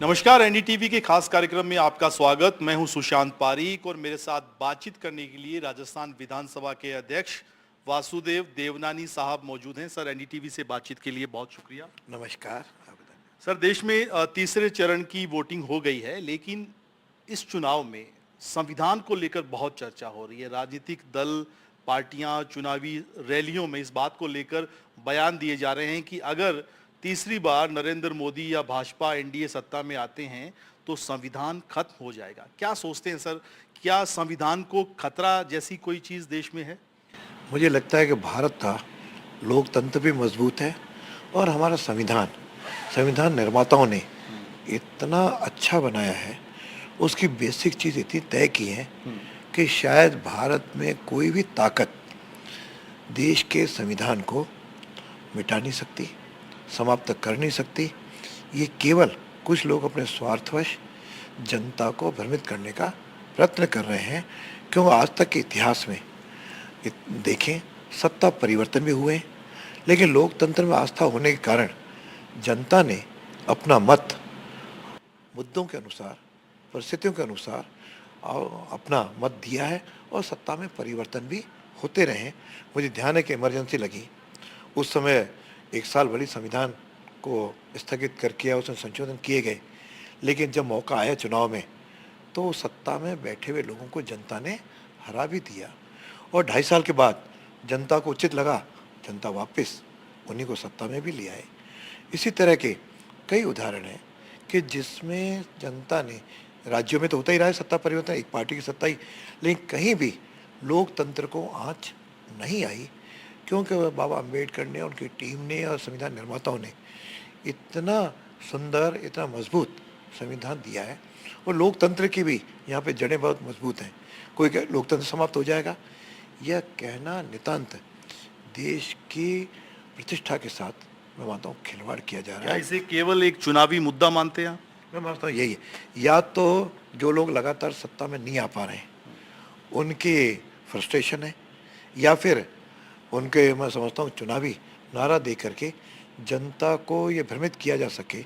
नमस्कार, एनडीटीवी के खास कार्यक्रम में आपका स्वागत। मैं हूं सुशांत पारीक और मेरे साथ बातचीत करने के लिए राजस्थान विधानसभा के अध्यक्ष वासुदेव देवनानी साहब मौजूद हैं। सर, एनडीटीवी से बातचीत के लिए बहुत शुक्रिया। नमस्कार। सर, देश में तीसरे चरण की वोटिंग हो गई है, लेकिन इस चुनाव में संविधान को लेकर बहुत चर्चा हो रही है। राजनीतिक दल, पार्टियां चुनावी रैलियों में इस बात को लेकर बयान दिए जा रहे हैं कि अगर तीसरी बार नरेंद्र मोदी या भाजपा एनडीए सत्ता में आते हैं तो संविधान खत्म हो जाएगा। क्या सोचते हैं सर, क्या संविधान को खतरा जैसी कोई चीज देश में है? मुझे लगता है कि भारत का लोकतंत्र भी मजबूत है और हमारा संविधान संविधान निर्माताओं ने इतना अच्छा बनाया है, उसकी बेसिक चीज़ इतनी तय की है कि शायद भारत में कोई भी ताकत देश के संविधान को मिटा नहीं सकती, समाप्त कर नहीं सकती। ये केवल कुछ लोग अपने स्वार्थवश जनता को भ्रमित करने का प्रयत्न कर रहे हैं, क्योंकि आज तक के इतिहास में देखें सत्ता परिवर्तन भी हुए हैं, लेकिन लोकतंत्र में आस्था होने के कारण जनता ने अपना मत मुद्दों के अनुसार, परिस्थितियों के अनुसार अपना मत दिया है और सत्ता में परिवर्तन भी होते रहे हैं। मुझे ध्यान है कि इमरजेंसी लगी, उस समय 1 साल भरी संविधान को स्थगित कर किया, उसमें संशोधन किए गए, लेकिन जब मौका आया चुनाव में तो सत्ता में बैठे हुए लोगों को जनता ने हरा भी दिया और 2.5 साल के बाद जनता को उचित लगा, जनता वापस उन्हीं को सत्ता में भी ले आए। इसी तरह के कई उदाहरण हैं कि जिसमें जनता ने, राज्यों में तो होता ही रहा है सत्ता परिवर्तन, एक पार्टी की सत्ता ही, लेकिन कहीं भी लोकतंत्र को आँच नहीं आई, क्योंकि बाबा अम्बेडकर ने, उनकी टीम ने और संविधान निर्माताओं ने इतना सुंदर, इतना मजबूत संविधान दिया है। और लोकतंत्र की भी यहाँ पे जड़ें बहुत मजबूत हैं। कोई लोकतंत्र समाप्त हो जाएगा, यह कहना नितांत देश की प्रतिष्ठा के साथ मैं मानता हूँ खिलवाड़ किया जा रहा है। क्या इसे केवल एक चुनावी मुद्दा मानते हैं? मैं मानता हूँ यही है, या तो जो लोग लगातार सत्ता में नहीं आ पा रहे हैं उनकी फ्रस्ट्रेशन है, या फिर उनके, मैं समझता हूँ, चुनावी नारा दे करके जनता को ये भ्रमित किया जा सके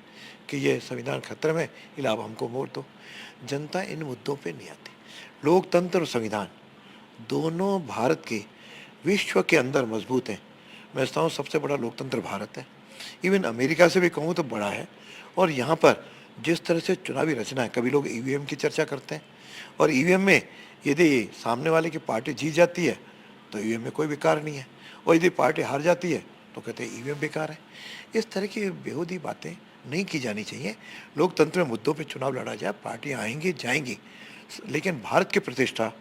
कि ये संविधान खतरे में, इसलिए आप हमको वोट दो। जनता इन मुद्दों पे नहीं आती। लोकतंत्र और संविधान दोनों भारत के विश्व के अंदर मजबूत हैं। मैं समझता हूँ सबसे बड़ा लोकतंत्र भारत है, इवन अमेरिका से भी कहूँ तो बड़ा है। और यहाँ पर जिस तरह से चुनावी रचना है, कभी लोग ईवीएम की चर्चा करते हैं और ईवीएम में यदि सामने वाले की पार्टी जीत जाती है तो ईवीएम में कोई विकार नहीं है, और यदि पार्टी हार जाती है तो कहते हैं ईवीएम बेकार है। इस तरह की बेहूदी बातें नहीं की जानी चाहिए। लोकतंत्र में मुद्दों पे चुनाव लड़ा जाए, पार्टियां आएंगी जाएंगी, लेकिन भारत की प्रतिष्ठा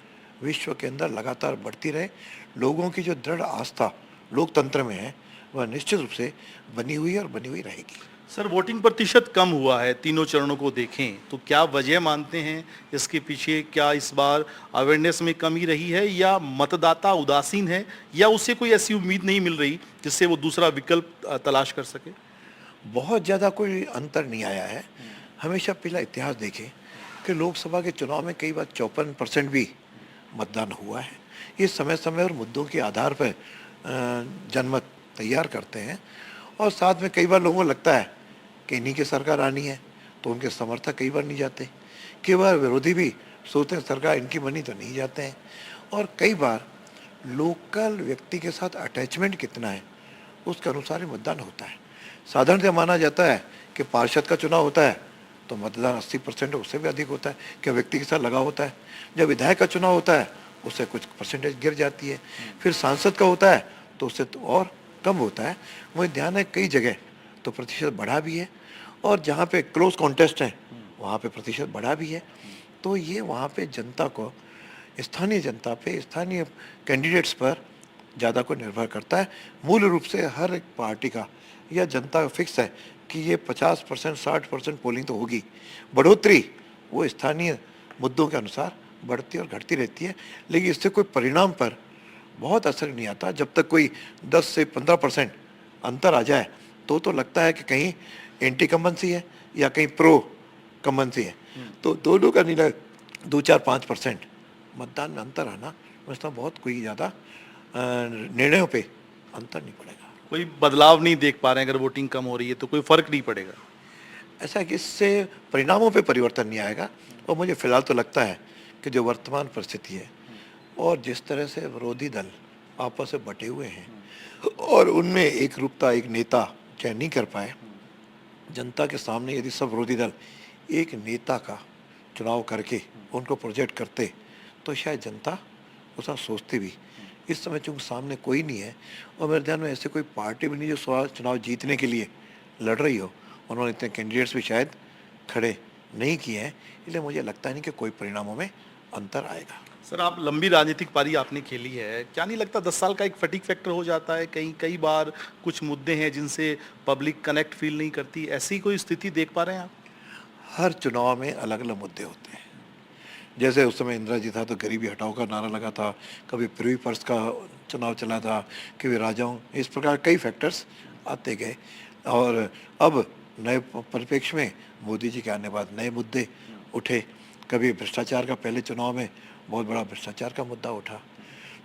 विश्व के अंदर लगातार बढ़ती रहे। लोगों की जो दृढ़ आस्था लोकतंत्र में है वह निश्चित रूप से बनी हुई है और बनी हुई रहेगी। सर, वोटिंग प्रतिशत कम हुआ है, तीनों चरणों को देखें तो क्या वजह मानते हैं इसके पीछे? क्या इस बार अवेयरनेस में कमी रही है, या मतदाता उदासीन है, या उसे कोई ऐसी उम्मीद नहीं मिल रही जिससे वो दूसरा विकल्प तलाश कर सके? बहुत ज़्यादा कोई अंतर नहीं आया है। हमेशा पहला इतिहास देखें कि लोकसभा के चुनाव में कई बार 54% भी मतदान हुआ है। ये समय समय और मुद्दों के आधार पर जनमत तैयार करते हैं, और साथ में कई बार लोगों को लगता है कि इन्हीं की सरकार आनी है तो उनके समर्थक कई बार नहीं जाते, कई बार विरोधी भी सोचते हैं सरकार इनकी बनी तो नहीं जाते हैं। और कई बार लोकल व्यक्ति के साथ अटैचमेंट कितना है उसके अनुसार ही मतदान होता है। साधारणतः माना जाता है कि पार्षद का चुनाव होता है तो मतदान 80% उससे भी अधिक होता है, क्या व्यक्ति के साथ लगा होता है। जब विधायक का चुनाव होता है उससे कुछ परसेंटेज गिर जाती है, फिर सांसद का होता है तो उससे तो और कम होता है। मुझे ध्यान है कई जगह तो प्रतिशत बढ़ा भी है, और जहाँ पे क्लोज कॉन्टेस्ट है वहाँ पे प्रतिशत बढ़ा भी है। तो ये वहाँ पे जनता को, स्थानीय जनता पे, स्थानीय कैंडिडेट्स पर ज़्यादा को निर्भर करता है। मूल रूप से हर एक पार्टी का या जनता का फिक्स है कि ये 50% 60% पोलिंग तो होगी। बढ़ोतरी वो स्थानीय मुद्दों के अनुसार बढ़ती और घटती रहती है, लेकिन इससे कोई परिणाम पर बहुत असर नहीं आता। जब तक कोई 10 से 15% अंतर आ जाए तो लगता है कि कहीं एंटी कम्बेंसी है या कहीं प्रो कम्बेंसी है। तो दोनों का निर्णय 2-4-5% मतदान में अंतर आना, मुझे बहुत कोई ज़्यादा निर्णयों पे अंतर नहीं पड़ेगा। कोई बदलाव नहीं देख पा रहे हैं? अगर वोटिंग कम हो रही है तो कोई फर्क नहीं पड़ेगा? ऐसा है कि इससे परिणामों पे परिवर्तन नहीं आएगा। और मुझे फ़िलहाल तो लगता है कि जो वर्तमान परिस्थिति है और जिस तरह से विरोधी दल आपस में बटे हुए हैं और उनमें एकरूपता, एक नेता चयन नहीं कर पाए, जनता के सामने यदि सब विरोधी दल एक नेता का चुनाव करके उनको प्रोजेक्ट करते तो शायद जनता उसका सोचती भी। इस समय चूँकि सामने कोई नहीं है और मेरे ध्यान में ऐसे कोई पार्टी भी नहीं जो चुनाव जीतने के लिए लड़ रही हो, उन्होंने इतने कैंडिडेट्स भी शायद खड़े नहीं किए हैं, इसलिए मुझे लगता नहीं कि कोई परिणामों में अंतर आएगा। सर, आप लंबी राजनीतिक पारी आपने खेली है, क्या नहीं लगता 10 साल का एक फटीग फैक्टर हो जाता है? कई बार कुछ मुद्दे हैं जिनसे पब्लिक कनेक्ट फील नहीं करती, ऐसी कोई स्थिति देख पा रहे हैं आप? हर चुनाव में अलग अलग मुद्दे होते हैं। जैसे उस समय इंदिरा जी था तो गरीबी हटाओ का नारा लगा था, कभी पृथ्वी पर्स का चुनाव चला था, कभी राजाओं, इस प्रकार कई फैक्टर्स आते गए। और अब नए परिप्रेक्ष्य में मोदी जी के आने बाद नए मुद्दे उठे। कभी भ्रष्टाचार का, पहले चुनाव में बहुत बड़ा भ्रष्टाचार का मुद्दा उठा,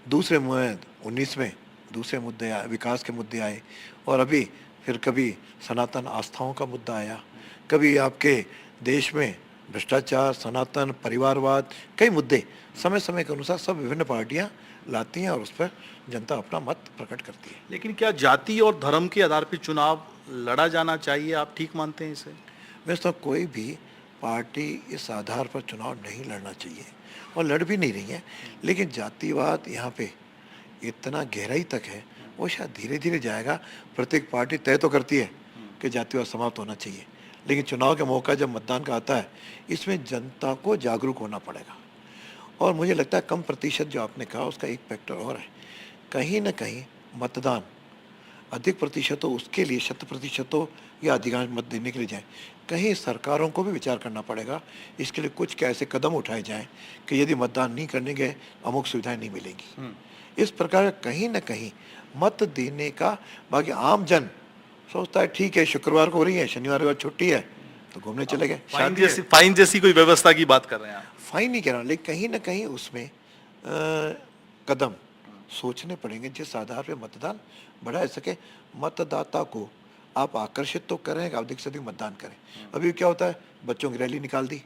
दूसरे में 19 में दूसरे मुद्दे आए, विकास के मुद्दे आए, और अभी फिर कभी सनातन आस्थाओं का मुद्दा आया, कभी आपके देश में भ्रष्टाचार, सनातन, परिवारवाद, कई मुद्दे समय समय के अनुसार सब विभिन्न पार्टियां लाती हैं और उस पर जनता अपना मत प्रकट करती है। लेकिन क्या जाति और धर्म के आधार पर चुनाव लड़ा जाना चाहिए? आप ठीक मानते हैं इसे? मैं समझता हूं कोई भी पार्टी इस आधार पर चुनाव नहीं लड़ना चाहिए और लड़ भी नहीं रही है, लेकिन जातिवाद यहाँ पे इतना गहराई तक है, वो शायद धीरे धीरे जाएगा। प्रत्येक पार्टी तय तो करती है कि जातिवाद समाप्त होना चाहिए, लेकिन चुनाव का मौका जब मतदान का आता है, इसमें जनता को जागरूक होना पड़ेगा। और मुझे लगता है कम प्रतिशत जो आपने कहा उसका एक फैक्टर और है, कहीं ना कहीं मतदान अधिक प्रतिशत हो उसके लिए, 100% हो या अधिकांश मत देने के लिए जाए, कहीं सरकारों को भी विचार करना पड़ेगा। इसके लिए कुछ क्या ऐसे कदम उठाए जाएं कि यदि मतदान नहीं करने गए अमुक सुविधाएं नहीं मिलेंगी। इस प्रकार कहीं ना कहीं मत देने का, बाकी आम जन सोचता है ठीक है शुक्रवार को हो रही है, शनिवार को छुट्टी है तो घूमने चले गए। फाइन जैसी कोई व्यवस्था की बात कर रहे हैं आप? फाइन नहीं कह रहा, लेकिन कहीं ना कहीं उसमें कदम सोचने पड़ेंगे जिस आधार पे मतदान बढ़ा सके। मतदाता को आप आकर्षित तो करें, आप अधिक से अधिक मतदान करें। अभी क्या होता है, बच्चों की रैली निकाल दी,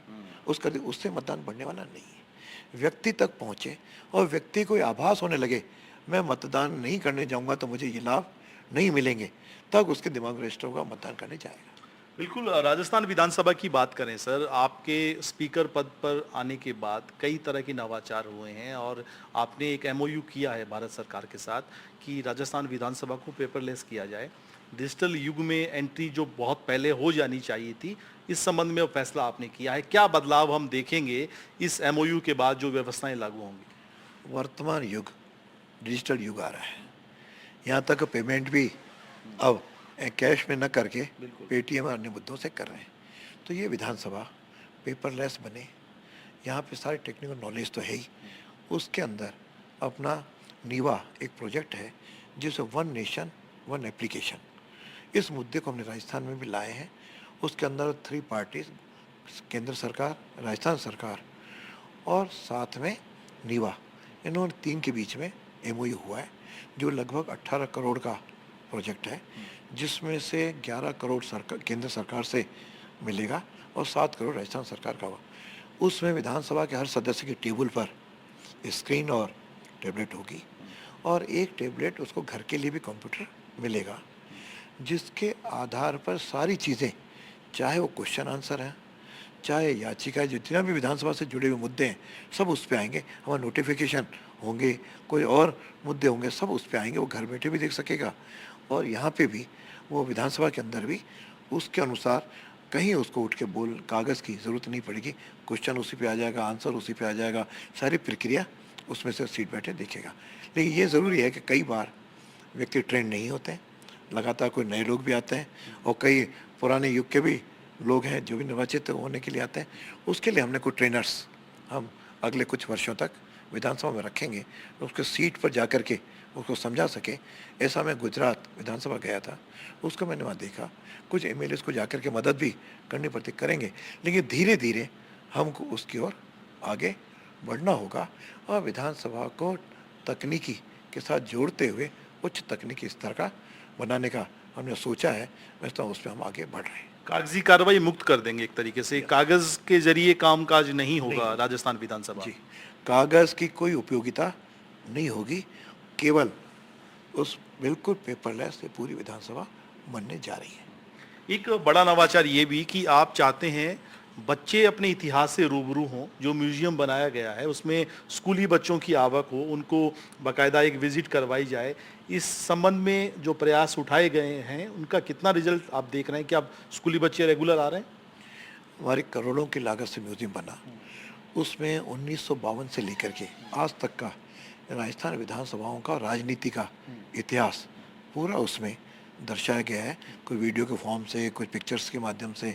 उससे मतदान बढ़ने वाला नहीं है। व्यक्ति तक पहुँचे और व्यक्ति को आभास होने लगे मैं मतदान नहीं करने जाऊंगा तो मुझे ये लाभ नहीं मिलेंगे, तब उसके दिमाग में रजिस्टर होगा, मतदान करने जाएगा। बिल्कुल। राजस्थान विधानसभा की बात करें सर, आपके स्पीकर पद पर आने के बाद कई तरह के नवाचार हुए हैं और आपने एक एमओयू किया है भारत सरकार के साथ कि राजस्थान विधानसभा को पेपरलेस किया जाए। डिजिटल युग में एंट्री जो बहुत पहले हो जानी चाहिए थी, इस संबंध में वो फैसला आपने किया है। क्या बदलाव हम देखेंगे इस एमओयू के बाद जो व्यवस्थाएं लागू होंगी? वर्तमान युग डिजिटल युग आ रहा है, यहाँ तक पेमेंट भी अब कैश में न करके पेटीएम और अन्य मुद्दों से कर रहे हैं। तो ये विधानसभा पेपरलेस बने, यहाँ पे सारे टेक्निकल नॉलेज तो है ही, उसके अंदर अपना नीवा एक प्रोजेक्ट है जिसे वन नेशन वन एप्लीकेशन, इस मुद्दे को हमने राजस्थान में भी लाए हैं। उसके अंदर 3 पार्टीज, केंद्र सरकार, राजस्थान सरकार और साथ में नीवा, इन्होंने 3 के बीच में एमओयू हुआ है जो लगभग 18 करोड़ का प्रोजेक्ट है, जिसमें से 11 करोड़ केंद्र सरकार से मिलेगा और 7 करोड़ राजस्थान सरकार का हुआ। उसमें विधानसभा के हर सदस्य के टेबल पर स्क्रीन और टैबलेट होगी और एक टैबलेट उसको घर के लिए भी कंप्यूटर मिलेगा, जिसके आधार पर सारी चीज़ें, चाहे वो क्वेश्चन आंसर हैं, चाहे याचिका, जितना भी विधानसभा से जुड़े हुए मुद्दे हैं सब उस पर आएंगे। हमारे नोटिफिकेशन होंगे, कोई और मुद्दे होंगे, सब उस पर आएंगे, वो घर बैठे भी देख सकेगा। और यहाँ पे भी वो विधानसभा के अंदर भी उसके अनुसार कहीं उसको उठ के कागज़ की ज़रूरत नहीं पड़ेगी, क्वेश्चन उसी पे आ जाएगा, आंसर उसी पे आ जाएगा, सारी प्रक्रिया उसमें से सीट बैठे देखेगा। लेकिन ये ज़रूरी है कि कई बार व्यक्ति ट्रेंड नहीं होते हैं, लगातार कोई नए लोग भी आते हैं और कई पुराने युग के भी लोग हैं जो भी निर्वाचित होने के लिए आते हैं। उसके लिए हमने कुछ ट्रेनर्स हम अगले कुछ वर्षों तक विधानसभा में रखेंगे, उसके सीट पर जा कर के उसको समझा सके। ऐसा मैं गुजरात विधानसभा गया था, उसको मैंने वहाँ देखा, कुछ एमएलएस को जा कर के मदद भी करनी पड़ती, करेंगे, लेकिन धीरे धीरे हमको उसकी ओर आगे बढ़ना होगा और विधानसभा को तकनीकी के साथ जोड़ते हुए उच्च तकनीकी स्तर का बनाने का हमने सोचा है, मैं समझता हूँ उसमें हम आगे बढ़ रहे हैं। कागजी कार्रवाई मुक्त कर देंगे एक तरीके से, कागज के जरिए कामकाज नहीं होगा राजस्थान विधानसभा। जी, कागज़ की कोई उपयोगिता नहीं होगी, केवल उस बिल्कुल पेपरलेस ये पूरी विधानसभा बनने जा रही है। एक बड़ा नवाचार ये भी कि आप चाहते हैं बच्चे अपने इतिहास से रूबरू हों, जो म्यूजियम बनाया गया है उसमें स्कूली बच्चों की आवक हो, उनको बाकायदा एक विजिट करवाई जाए। इस संबंध में जो प्रयास उठाए गए हैं उनका कितना रिजल्ट आप देख रहे हैं कि अब स्कूली बच्चे रेगुलर आ रहे हैं? हमारी करोड़ों की लागत से म्यूजियम बना, उसमें 1952 से लेकर के आज तक का राजस्थान विधानसभाओं का राजनीति का इतिहास पूरा उसमें दर्शाया गया है। कोई वीडियो के फॉर्म से, कुछ पिक्चर्स के माध्यम से।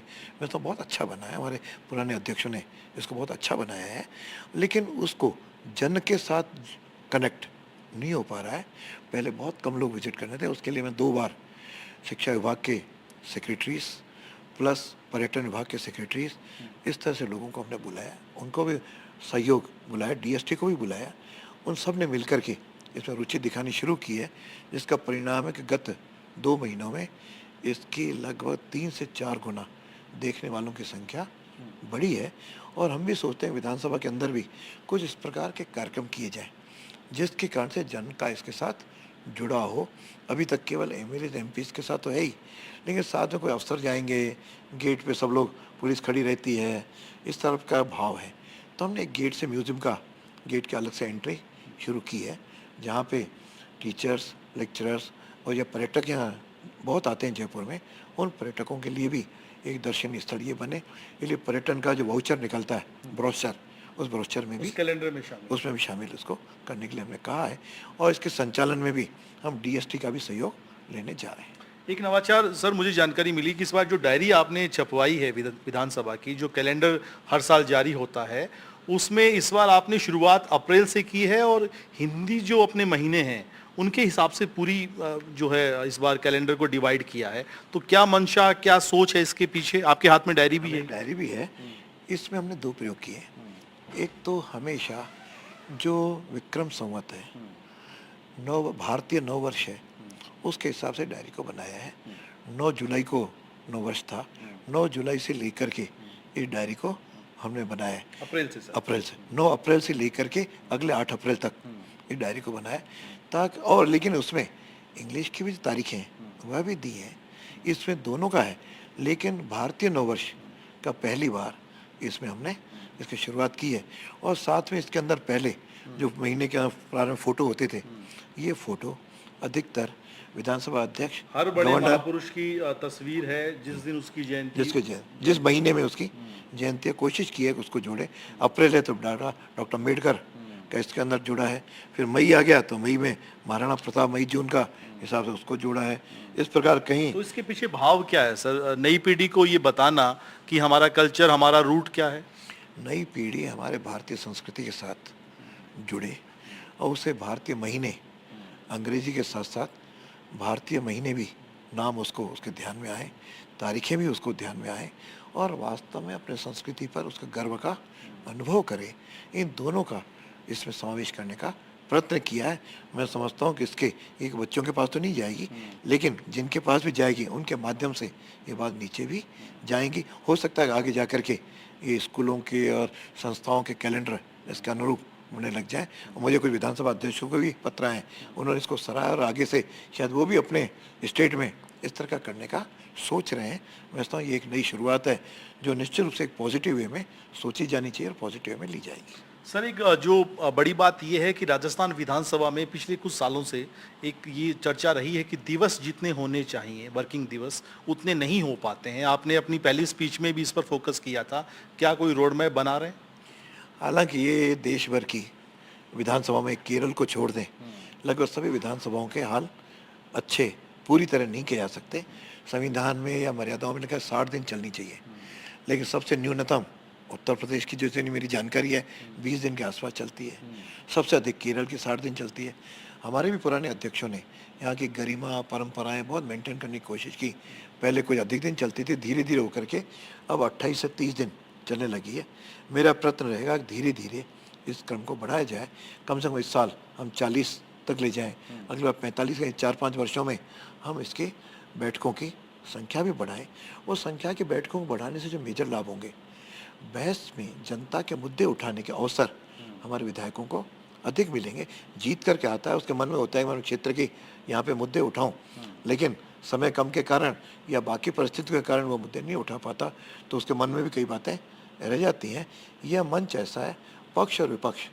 मैं तो बहुत अच्छा बना है, हमारे पुराने अध्यक्षों ने इसको बहुत अच्छा बनाया है, लेकिन उसको जन के साथ कनेक्ट नहीं हो पा रहा है। पहले बहुत कम लोग विजिट करने थे, उसके लिए मैं 2 बार शिक्षा विभाग के सेक्रेटरीज प्लस पर्यटन विभाग के सेक्रेटरीज, इस तरह से लोगों को हमने बुलाया, उनको भी सहयोग बुलाया, डीएसटी को भी बुलाया। उन सब ने मिलकर के इसमें रुचि दिखानी शुरू की है, जिसका परिणाम है कि गत 2 महीनों में इसकी लगभग 3 से 4 गुना देखने वालों की संख्या बढ़ी है। और हम भी सोचते हैं विधानसभा के अंदर भी कुछ इस प्रकार के कार्यक्रम किए जाएं, जिसके कारण से जन का इसके साथ जुड़ा हो। अभी तक केवल एमएलए एमपीज के साथ तो है ही, लेकिन साथ में कोई अफसर जाएंगे, गेट पे सब लोग, पुलिस खड़ी रहती है, इस तरफ का भाव है। तो हमने एक गेट से म्यूज़ियम का गेट के अलग से एंट्री शुरू की है, जहाँ पे टीचर्स, लेक्चरर्स और ये पर्यटक यहाँ बहुत आते हैं जयपुर में, उन पर्यटकों के लिए भी एक दर्शनीय स्थल ये बने। इसलिए पर्यटन का जो वाउचर निकलता है, ब्रोशर, उस ब्रोशर में भी, उस कैलेंडर में शामिल। उसमें भी शामिल इसको करने के लिए हमने कहा है। और इसके संचालन में भी हम डीएसटी का भी सहयोग लेने जा रहे हैं। एक नवाचार सर, मुझे जानकारी मिली कि इस बार जो डायरी आपने छपवाई है विधानसभा की, जो कैलेंडर हर साल जारी होता है, उसमें इस बार आपने शुरुआत अप्रैल से की है और हिंदी जो अपने महीने हैं उनके हिसाब से पूरी जो है इस बार कैलेंडर को डिवाइड किया है। तो क्या मंशा, क्या सोच है इसके पीछे? आपके हाथ में डायरी भी है? डायरी भी है। इसमें हमने 2 प्रयोग किए। एक तो हमेशा जो विक्रम संवत है, नव भारतीय नव वर्ष है, उसके हिसाब से डायरी को बनाया है। 9 जुलाई को नव वर्ष था, 9 जुलाई से लेकर के इस डायरी को हमने बनाया है। अप्रैल से सर? अप्रैल से, 9 अप्रैल से लेकर के अगले 8 अप्रैल तक इस डायरी को बनाया, ताकि, और लेकिन उसमें इंग्लिश की भी जो तारीखें हैं वह भी दी हैं, इसमें दोनों का है। लेकिन भारतीय नववर्ष का पहली बार इसमें हमने इसकी शुरुआत की है। और साथ में इसके अंदर पहले जो महीने के प्रारंभ फोटो होते थे, ये फोटो अधिकतर विधानसभा अध्यक्ष, हर बड़े गवर्नर, महापुरुष की तस्वीर है जिस दिन उसकी जयंती, जिस महीने में उसकी जयंती है, कोशिश की है कि उसको जोड़े। अप्रैल है तो डॉक्टर अम्बेडकर का इसके अंदर जुड़ा है। फिर मई आ गया तो मई में महाराणा प्रताप, मई जून का हिसाब से उसको जोड़ा है। इस प्रकार कहीं तो इसके पीछे भाव क्या है सर, नई पीढ़ी को ये बताना कि हमारा कल्चर, हमारा रूट क्या है? नई पीढ़ी हमारे भारतीय संस्कृति के साथ जुड़े और उसे भारतीय महीने, अंग्रेजी के साथ साथ भारतीय महीने भी नाम उसको, उसके ध्यान में आए, तारीखें भी उसको ध्यान में आए और वास्तव में अपने संस्कृति पर उसका गर्व का अनुभव करे। इन दोनों का इसमें समावेश करने का प्रयत्न किया है। मैं समझता हूँ कि इसके एक बच्चों के पास तो नहीं जाएगी, लेकिन जिनके पास भी जाएगी उनके माध्यम से ये बात नीचे भी जाएंगी। हो सकता है आगे जा कर के ये स्कूलों के और संस्थाओं के कैलेंडर इसके अनुरूप होने लग जाए। और मुझे कुछ विधानसभा अध्यक्षों को भी पत्र आए, उन्होंने इसको सराहा और आगे से शायद वो भी अपने स्टेट में इस तरह का करने का सोच रहे हैं। मैं समझता हूँ ये एक नई शुरुआत है जो निश्चित रूप से एक पॉजिटिव वे में सोची जानी चाहिए और पॉजिटिव वे में ली जाएगी। सर, एक जो बड़ी बात यह है कि राजस्थान विधानसभा में पिछले कुछ सालों से एक ये चर्चा रही है कि दिवस जितने होने चाहिए, वर्किंग दिवस, उतने नहीं हो पाते हैं। आपने अपनी पहली स्पीच में भी इस पर फोकस किया था। क्या कोई रोड मैप बना रहे हैं? हालांकि ये देश भर की विधानसभा में, केरल को छोड़ दें, लगभग सभी विधानसभाओं के हाल अच्छे पूरी तरह नहीं किए जा सकते। संविधान में या मर्यादाओं में लिखा है 60 दिन चलनी चाहिए, लेकिन सबसे न्यूनतम उत्तर प्रदेश की, जो मेरी जानकारी है, 20 दिन के आसपास चलती है। सबसे अधिक केरल की 60 दिन चलती है। हमारे भी पुराने अध्यक्षों ने यहाँ की गरिमा, परंपराएं बहुत मेंटेन करने की कोशिश की। पहले कुछ अधिक दिन चलती थी, धीरे धीरे होकर के अब 28 से 30 दिन चलने लगी है। मेरा प्रयत्न रहेगा कि धीरे धीरे इस क्रम को बढ़ाया जाए। कम से कम इस साल हम 40 तक ले जाएं, अगली बार 45 के 4-5 वर्षों में हम इसकी बैठकों की संख्या भी बढ़ाएं। वो संख्या की बैठकों को बढ़ाने से जो मेजर लाभ होंगे, बहस में जनता के मुद्दे उठाने के अवसर हमारे विधायकों को अधिक मिलेंगे। जीत करके आता है, उसके मन में होता है मैं क्षेत्र की यहाँ पे मुद्दे उठाऊं, लेकिन समय कम के कारण या बाकी परिस्थितियों के कारण वो मुद्दे नहीं उठा पाता, तो उसके मन में भी कई बातें रह जाती हैं। यह मंच ऐसा है, पक्ष और विपक्ष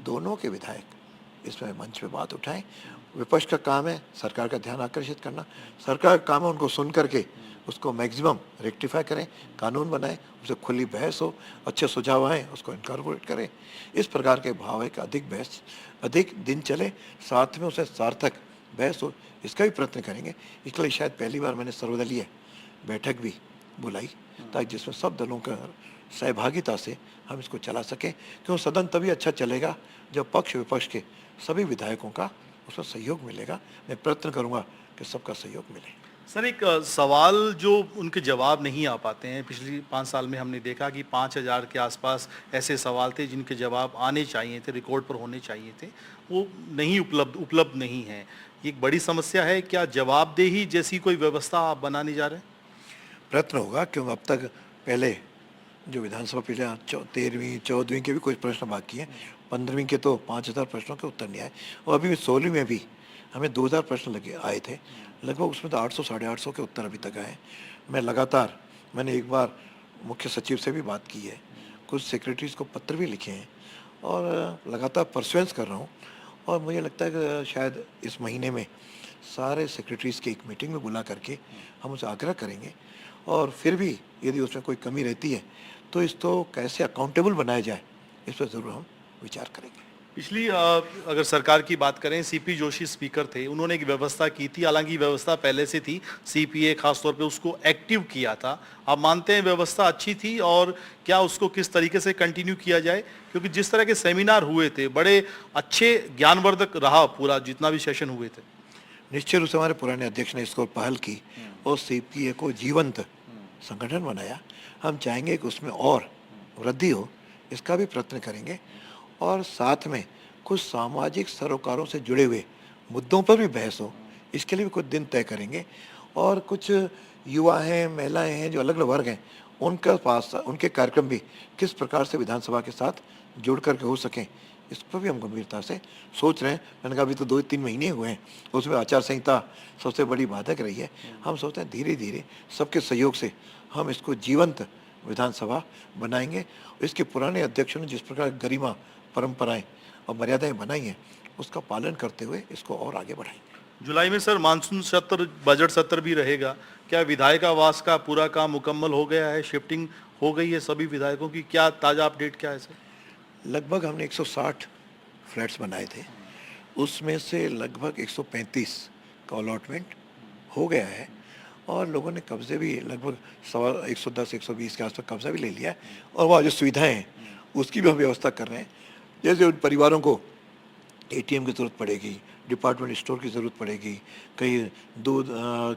दोनों के विधायक इसमें मंच पे बात उठाएं। विपक्ष का काम है सरकार का ध्यान आकर्षित करना, सरकार का काम है उनको सुन करके उसको मैक्सिमम रेक्टिफाई करें, कानून बनाएं, उससे खुली बहस हो, अच्छे सुझाव आएँ उसको इनकॉर्पोरेट करें। इस प्रकार के भाव है कि अधिक बहस, अधिक दिन चले, साथ में उसे सार्थक बहस हो, इसका भी प्रयत्न करेंगे। इसलिए शायद पहली बार मैंने सर्वदलीय बैठक भी बुलाई, ताकि जिसमें सब दलों का सहभागिता से हम इसको चला सकें, क्योंकि सदन तभी अच्छा चलेगा जब पक्ष विपक्ष के सभी विधायकों का उसमें सहयोग मिलेगा। मैं प्रयत्न करूंगा कि सबका सहयोग मिले। सर, एक सवाल जो उनके जवाब नहीं आ पाते हैं, पिछली 5 साल में हमने देखा कि 5000 के आसपास ऐसे सवाल थे जिनके जवाब आने चाहिए थे, रिकॉर्ड पर होने चाहिए थे, वो नहीं उपलब्ध नहीं हैं। ये एक बड़ी समस्या है। क्या जवाबदेही जैसी कोई व्यवस्था आप बनाने जा रहे हैं? प्रयत्न होगा, क्योंकि अब तक पहले जो विधानसभा पिछले 13वीं 14वीं के भी कुछ प्रश्न बाकी हैं, 15वीं के तो 5000 प्रश्नों के उत्तर नहीं आए, और अभी 16वीं में भी हमें 2000 प्रश्न लगे आए थे, लगभग उसमें तो 800 साढ़े 800 के उत्तर अभी तक आए। मैंने एक बार मुख्य सचिव से भी बात की है, कुछ सेक्रेटरीज को पत्र भी लिखे हैं, और लगातार परसुएंस कर रहा हूँ। और मुझे लगता है कि शायद इस महीने में सारे सेक्रेटरीज की एक मीटिंग में बुला करके हम उसे आग्रह करेंगे, और फिर भी यदि उसमें कोई कमी रहती है तो इसको कैसे अकाउंटेबल बनाया जाए, इस पर ज़रूर हम विचार करेंगे। पिछली अगर सरकार की बात करें, सीपी जोशी स्पीकर थे, उन्होंने एक व्यवस्था की थी, हालांकि व्यवस्था पहले से थी, सीपीए खासतौर पे उसको एक्टिव किया था। आप मानते हैं व्यवस्था अच्छी थी, और क्या उसको किस तरीके से कंटिन्यू किया जाए? क्योंकि जिस तरह के सेमिनार हुए थे, बड़े अच्छे ज्ञानवर्धक रहा पूरा जितना भी सेशन हुए थे। निश्चित रूप से हमारे पुराने अध्यक्ष ने इसको पहल की और सीपीए को जीवंत संगठन बनाया। हम चाहेंगे कि उसमें और वृद्धि हो, इसका भी प्रयत्न करेंगे, और साथ में कुछ सामाजिक सरोकारों से जुड़े हुए मुद्दों पर भी बहस हो, इसके लिए भी कुछ दिन तय करेंगे। और कुछ युवा हैं, महिलाएं हैं, जो अलग अलग वर्ग हैं, उनका पास उनके कार्यक्रम भी किस प्रकार से विधानसभा के साथ जुड़ करके हो सकें, इस पर भी हम गंभीरता से सोच रहे हैं। मैंने कहा अभी तो 2-3 महीने हुए हैं, उसमें आचार संहिता सबसे बड़ी बाधक रही है। हम सोचते हैं धीरे धीरे सबके सहयोग से हम इसको जीवंत विधानसभा बनाएंगे। इसके पुराने अध्यक्षों ने जिस प्रकार गरिमा, परंपराएं और मर्यादाएं बनाई हैं, उसका पालन करते हुए इसको और आगे बढ़ाएंगे। जुलाई में सर मानसून सत्र, बजट सत्र भी रहेगा। क्या विधायक आवास का पूरा काम मुकम्मल हो गया है? शिफ्टिंग हो गई है सभी विधायकों की? क्या ताज़ा अपडेट क्या है सर? लगभग हमने 160 फ्लैट्स बनाए थे, उसमें से लगभग 135 का अलॉटमेंट हो गया है, और लोगों ने कब्जे भी लगभग 110-120 के आसपास कब्जा भी ले लिया है। और वहाँ जो सुविधाएं हैं उसकी भी हम व्यवस्था कर रहे हैं। जैसे उन परिवारों को एटीएम की ज़रूरत पड़ेगी, डिपार्टमेंट स्टोर की ज़रूरत पड़ेगी, कहीं दूध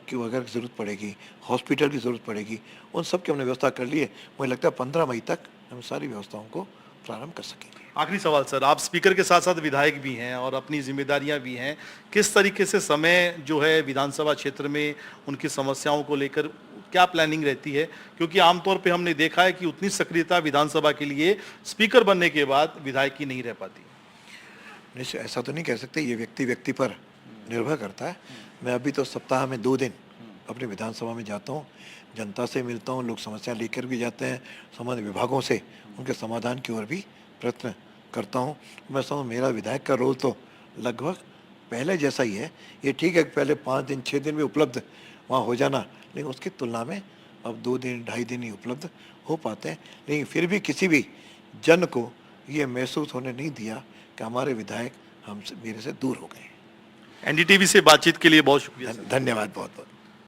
की वगैरह की ज़रूरत पड़ेगी, हॉस्पिटल की ज़रूरत पड़ेगी, उन सब की हमने व्यवस्था कर ली है। मुझे लगता है 15 मई तक हम सारी व्यवस्थाओं को प्रारंभ कर सकेंगे। आखिरी सवाल सर, आप स्पीकर के साथ साथ विधायक भी हैं और अपनी जिम्मेदारियां भी हैं। किस तरीके से समय जो है विधानसभा क्षेत्र में उनकी समस्याओं को लेकर क्या प्लानिंग रहती है? क्योंकि आमतौर पे हमने देखा है कि उतनी सक्रियता विधानसभा के लिए स्पीकर बनने के बाद विधायक की नहीं रह पाती। निश्चय ऐसा तो नहीं कह सकते, ये व्यक्ति व्यक्ति पर निर्भर करता है। मैं अभी तो सप्ताह में 2 दिन अपनी विधानसभा में जाता हूँ, जनता से मिलता हूँ, लोग समस्या लेकर भी जाते हैं, संबंधित विभागों से उनके समाधान की ओर भी प्रयत्न करता हूँ। मैं समझ मेरा विधायक का रोल तो लगभग पहले जैसा ही है। ये ठीक है कि पहले 5 दिन 6 दिन में उपलब्ध वहाँ हो जाना, लेकिन उसकी तुलना में अब 2 दिन 2.5 दिन ही उपलब्ध हो पाते हैं। लेकिन फिर भी किसी भी जन को ये महसूस होने नहीं दिया कि हमारे विधायक हमसे मेरे से दूर हो गए। एनडीटीवी से बातचीत के लिए बहुत शुक्रिया। धन्यवाद बहुत बहुत।